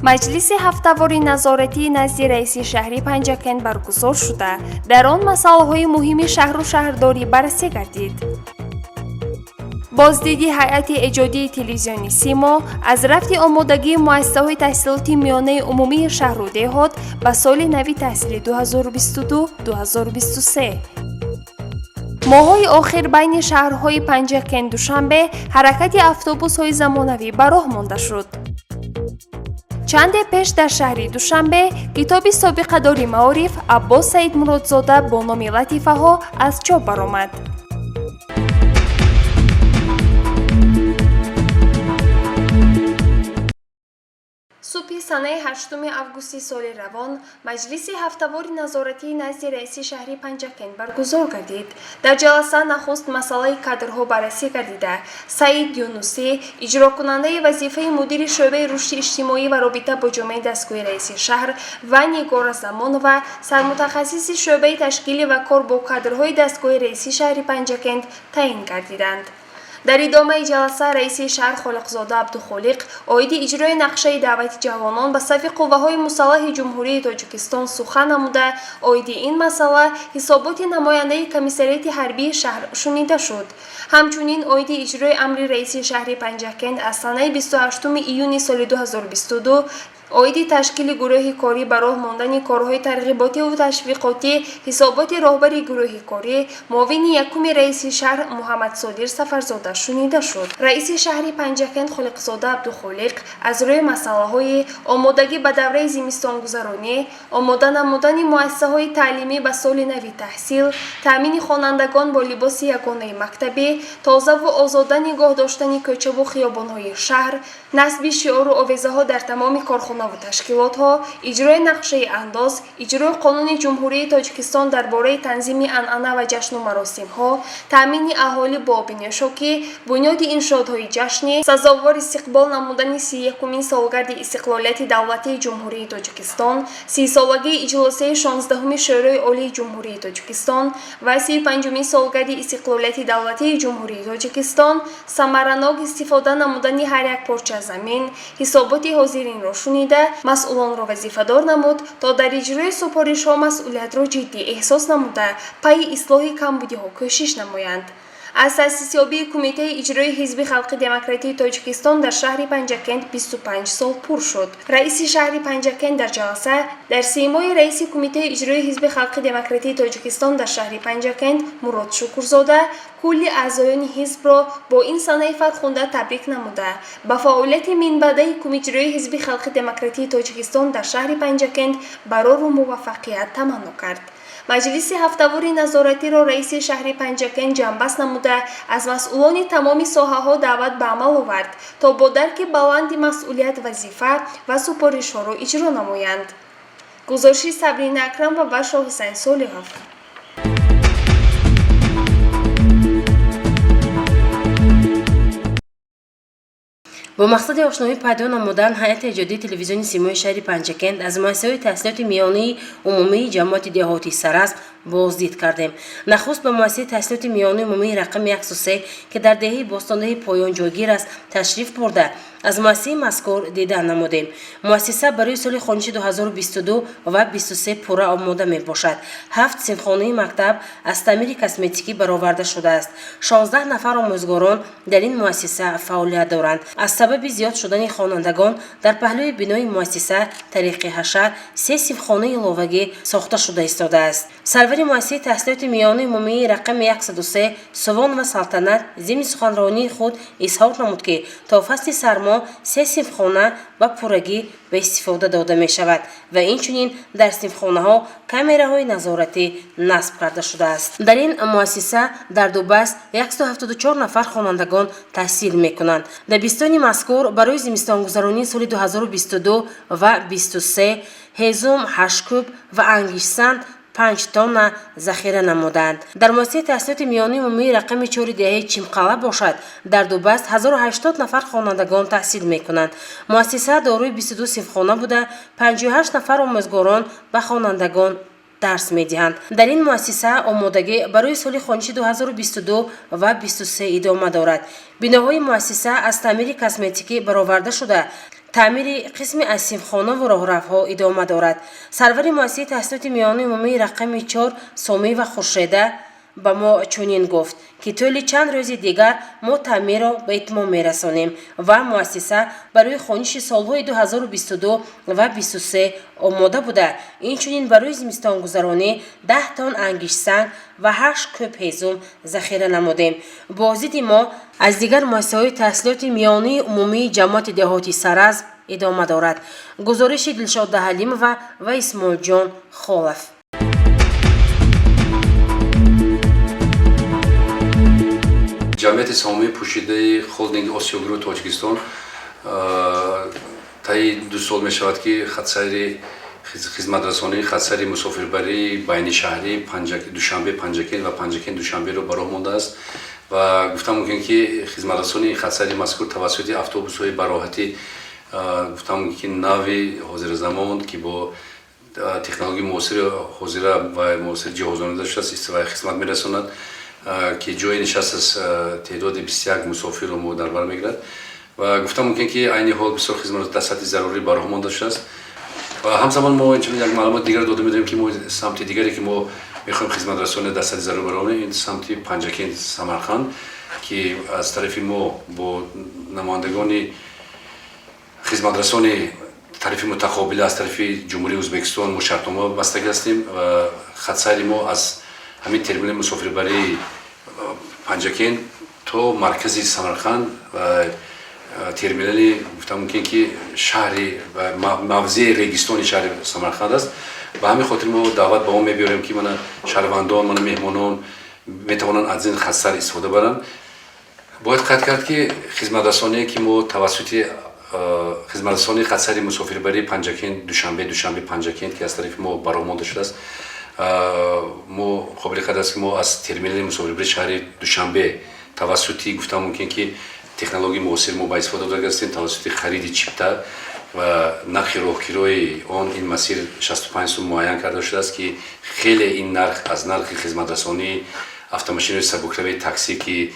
маҷлиси ҳафтавори назоратии назди раиси шаҳри Панҷакент баргузор шуда, дар он масъалаҳои муҳими шаҳру шаҳрдорӣ баррасӣ гардид. боздиди ҳайати эҷодии телевизиони Симо аз рафти омодагии муассисаҳои таҳсилоти миёнаи умумии шаҳру деҳот ба соли нави таҳсилӣ 2022-2023. моҳҳои охир байни шаҳрҳои Панҷакент Душанбе ҳаракати автобусҳои замонавӣ ба роҳ монда шуд. чанде пеш дар шаҳри Душанбе китоби собиқадори маориф Аббос Саидмуродзода бо номи латифаҳо аз чоп баромад. субҳи санаи 8 августи соли равон маҷлиси ҳафтавори назоратии назди раиси шаҳри Панҷакент баргузор гардид. дар ҷаласа нахуст масъалаи кадрҳо баррасӣ гардида, Саид Юнусӣ, иҷрокунандаи вазифаи мудири шӯъбаи рушди иҷтимоӣ ва робита бо ҷомеаи дастгоҳи раиси шаҳр ва Нигора Замонова, сармутахассиси шӯъбаи ташкилӣ ва кор бо кадрҳои дастгоҳи раиси шаҳри Панҷакент таъин гардиданд. дар идомаи ҷаласа раиси шаҳр Холиқзода Абдухолиқ оиди иҷрои нақшаи даъвати ҷавонон ба сафи қувваҳои мусаллаҳи ҷумҳурии Тоҷикистон сухан намуда, оиди ин масъала ҳисоботи намояндаи комиссарияти ҳарбии шаҳр шунида шуд. ҳамчунин оиди иҷрои амри раиси шаҳри Панҷакент аз санаи 28 июни соли 2022 оиди ташкили гурӯҳи корӣ ба роҳ мондани корҳои тарғиботиву ташвиқотӣ ҳисоботи роҳбари гурӯҳи корӣ муовини якуми раиси шаҳр Муҳаммадсодир Сафарзода шунида шуд. раиси шаҳри Панҷакент Холиқзода Абдухолиқ аз рӯи масъалаҳои омодагӣ ба давраи зимистонгузаронӣ, омода намудани муассисаҳои таълимӣ ба соли нави таҳсил, таъмини хонандагон бо либоси ягонаи мактабӣ, тозаву озода нигоҳ доштани кӯчаву хиёбонҳои шаҳр, насби шиору овезаҳо дар тамоми корхонаҳо و تشکیلات‌ها، اجرای نقشه انداز، اجرای قانون جمهوری تاجیکستان درباره تنظیم عنعنه و جشن و مراسم‌ها، تامین اهالی با آبینشوکی، بنیاد انشاءهای جشنی، سزاوار استقبال نمودن 31مین سالگرد استقلالیت دولتی جمهوری تاجیکستان، 30 سالگی اجلاس 16 شورای عالی جمهوری تاجیکستان و 35مین سالگرد استقلالیت دولتی جمهوری تاجیکستان، ثمره‌ناک استفاده نمودن هر یک پارچه زمین، حسابات حاضرین را شنید مسئولان را وظیفه‌دار نمود تا در اجرای سپارش‌ها مسئولیت را جدی احساس نموده پای اصلاح کمبودی‌ها کوشش نمایند. از تأسیس‌یابی کمیته اجرای حزب خلق دموکراتی تاجیکستان در شهر پنجکند 25 سال پر شد. رئیس شهر پنجکند در جلسه در سیمای رئیس کمیته اجرای حزب خلق دموکراتی تاجیکستان در شهر پنجکند مراد شکرزاده کل اعضایان حزب را با این سنه فرخنده تبریک نموده با فعالیت منبعد کمیته اجرای حزب خلق دموکراتی تاجیکستان در شهر پنجکند برای موفقیت تمنا کرد. مجلس هفته‌واری نظارتی را رئیس شهر پنجکند جنبست نموده از مسئولان تمام ساحه‌ها دعوت به عمل آورد تا با درک بلند مسئولیت وظیفه و سپارش‌ها را اجرا نمایند. گزارش صبرین اکرم و بشار حسین صالحov. با مقصد آشنایی پیدا نمودن هیئت ایجادی تلویزیون سیمای شهر پنجکند از مؤسسه تحصیلات میانی عمومی جماعت دهاتی سراسب بازدید کردیم. نخست به مؤسسه تحصیلات میانی عمومی رقم 103 که در دهه باستانده پایان جایگیر است تشریف برده از مؤسسه مذکور دیدن نمودیم. مؤسسه برای سال خانشی 2022 و 23 پوره آماده می باشد. 7 صنفخانه مکتب از تعمیر کسمتیکی برآورده شده است. 16 نفر آموزگاران در این مؤسسه فعالیت دارند. از سبب زیاد شدن خوانندگان در پهلوی بنای مؤسسه طریق حشر 3 صنفخانه علاوگی ساخته شده ایستاده است. سرور مؤسسه تحصیلات میانی عمومی رقم 103 سوان و سلطنت ضمن سخنرانی خود اظهار نمود که تا فصل سرما 3 صنفخانه و پورگی به استفاده داده می شود و اینچنین در صنفخانه ها کامراهای نظارتی نصب کرده شده است. در این مؤسسه در دو بست 174 نفر خوانندگان تحصیل می کنند. در بیستان مذکور برای زمستانگذرانی سال 2022 و 23 هیزم، هشکوب و انگیشسند 5 تن ذخیره نمودند. در مؤسسه تحصیلات میانی عمومی رقم 4 دهه چیمقله باشد در دو بست 1080 نفر خوانندگان تحصیل می کنند. مؤسسه دارای 22 صنفخانه بوده 58 نفر آموزگاران و خوانندگان درس می‌دهند. در این مؤسسه آمادگی برای سال خانشی 2022 و 23 ادامه دارد. بناهای مؤسسه از تعمیر کسمتیکی برآورده شده تعمیر قسمی از سیمخانه و راهرفها ادامه دارد. سرور مؤسسه تحصیلات میانی عمومی رقم 4 سامی و خورشیده به ما چنین گفت که طول چند روز دیگر ما تعمیر را به اتمام میرسانیم و مؤسسه برای خوانش سالهای 2022 و 23 آماده بوده. اینچنین برای زمستان گذرانی 10 تن انگشت سنگ و 8 کوب هیزم ذخیره نمودیم. بازدید ما از دیگر مؤسسه‌های تحصیلات میانی عمومی جماعت دهاتی سرز ادامه دارد. گزارش دلشاد حلیم و اسماعیل جان خالف. جمعیت سهامی پوشیده هولدینگ آسیا گروه تاجیکستان طی 2 سال می شود که خدسری خدمترسانی خدسری مسافربری بین شهری دوشنبه پنجکین و پنجکین دوشنبه رو براه مانده است و گفتم ممکن که خدمترسانی خدسری مذکور توسط اتوبوس های براحتی گفتم که ناوی حاضر زمان که با تکنولوژی معاصر حاضر و معاصر جهازانی داشته است استفاده خدمت میرساند که جای نشست از تعداد 21 مسافر رو در بر میگیرد و گفتم ممکن که عین حال بسیار خدمات دسترسی ضروری برای ما داشته است و همزمان ما اینجوری یک معلومات دیگر داده میدیم که ما سمت دیگری که ما میخوایم خدمت رسانی دسترسی ضروری برای این سمت پنجکین سمرقند که از طرف ما با نمایندگان خدمت رسانی طرف متقابل از طرف جمهوری ازبکستان مشارکت بستگی هستیم و خط سیر ما از همین ترمینال مسافربری پنجکین تا مرکز سمرقند و ترمینال گفتم ممکن که شهری و موضع ریگستانی شهر سمرقند است. به همین خاطر ما دعوت به ما میبریم که من شهروندان من مهمانان میتوانند از این خدسر استفاده برن. باید قطع کرد که خدمت رسانی که ما توسط خدمت رسانی خدسر مسافربری پنجکین دوشنبه پنجکین که از طرف ما برآمده شده است ما قابل قدر است که ما از ترمینال مسافربری شهر دوشنبه توسط گفتم ممکن که تکنولوژی معاصر ما با استفاده داشته هستیم توسط خرید چیپتا و نرخ راهگیری آن این مسیر 65 سوم معین کرده شده است که خیلی این نرخ از نرخ خدمت رسانی اتومبیل سبکروی تاکسی که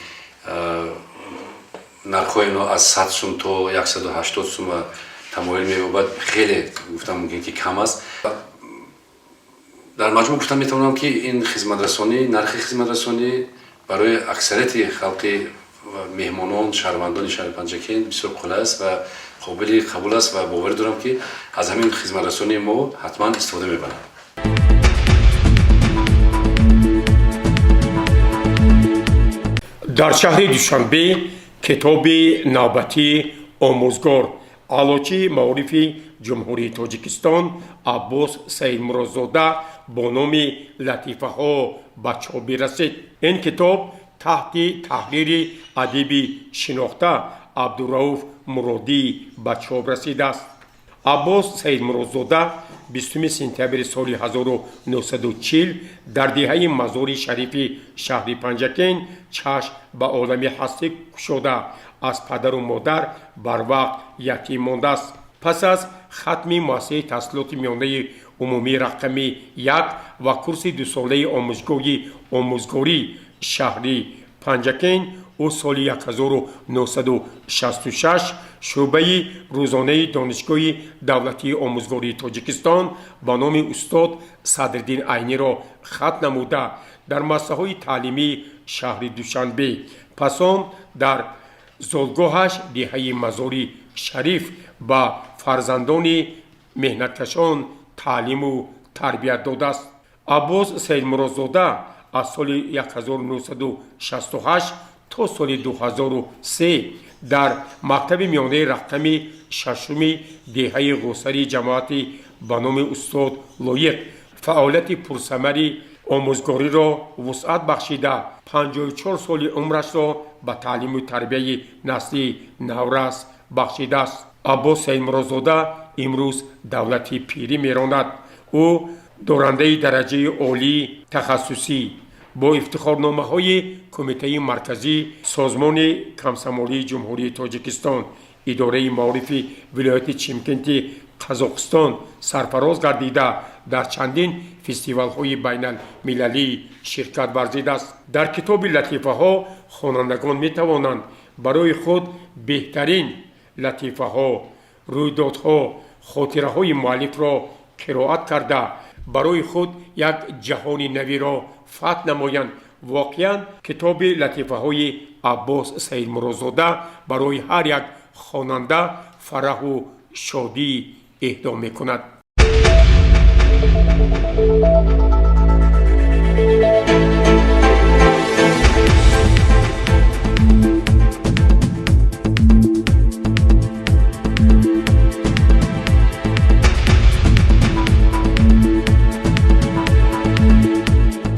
نرخ‌های اینا از 100 سوم تا 180 سوم تمایل می‌یابد خیلی گفتم ممکن که کم است. در مجموع گفتم میتونم که این خدمت رسانی نرخ خدمت رسانی برای اکثریت خلق مهمانان شهروندان شهر پنجکین بسیار قوی است و قابل قبول است و باور دارم که از همین خدمت رسانی ما حتما استفاده می‌برند. در شهر دوشنبه کتاب نوبتی آموزگار علوچی معرفی جمهوری تاجیکستان عباس سید مرادزاده با نام لطیفه ها به چاپ رسید. این کتاب تحت تحریر ادیب شناخته عبدالرؤوف مرادی به چاپ رسیده است. عباس سید مرادزاده 20 سپتامبر سال 1940 در دهه مزار شریف شهر پنجکین چشم به عالم هستی گشوده از پدر و مادر بر وقت یتیم مانده است. پس از ختم مؤسسه تحصیلات میانه عمومی رقم 1 و کورس 2 ساله آموزگاری شهری پنجکین او سال 1966 شعبه روزانه دانشگاه دولتی آموزگاری تاجیکستان با نام استاد صدرالدین عینی را ختم نموده در مؤسسه‌های تعلیمی شهر دوشنبه پس آن در زادگاهش دهه مزار شریف با فرزندان مهنتکشان تعلیم و تربیت داده است. عباس سید مرادزاده از سال 1968 تا سال 2003 در مکتب میانه رقم 6 دهه قوسری جماعت به نام استاد لایق فعالیت پرثمر آموزگاری را وسعت بخشیده 54 سال عمرش را به تعلیم و تربیت نسل نورس بخشیده است. عباس سید مرادزاده امروز دولتی پیری میراند. او دارنده درجه عالی تخصصی با افتخارنامه های کمیته مرکزی سازمان کمسمالی جمهوری تاجیکستان اداره معارف ولایت چیمکنت قزاقستان سرفراز گردیده در چندین فستیوال های بین المللی شرکت ورزیده است. در کتاب لطیفه ها خوانندگان می توانند برای خود بهترین لطیفه ها рӯйдодҳо хотираҳои муаллифро қироат карда барои худ як ҷаҳони навиро фатҳ намоянд. воқеан китоби латифаҳои Аббос Саидмуродзода барои ҳар як хонанда фараҳу шодӣ эҳдо мекунад.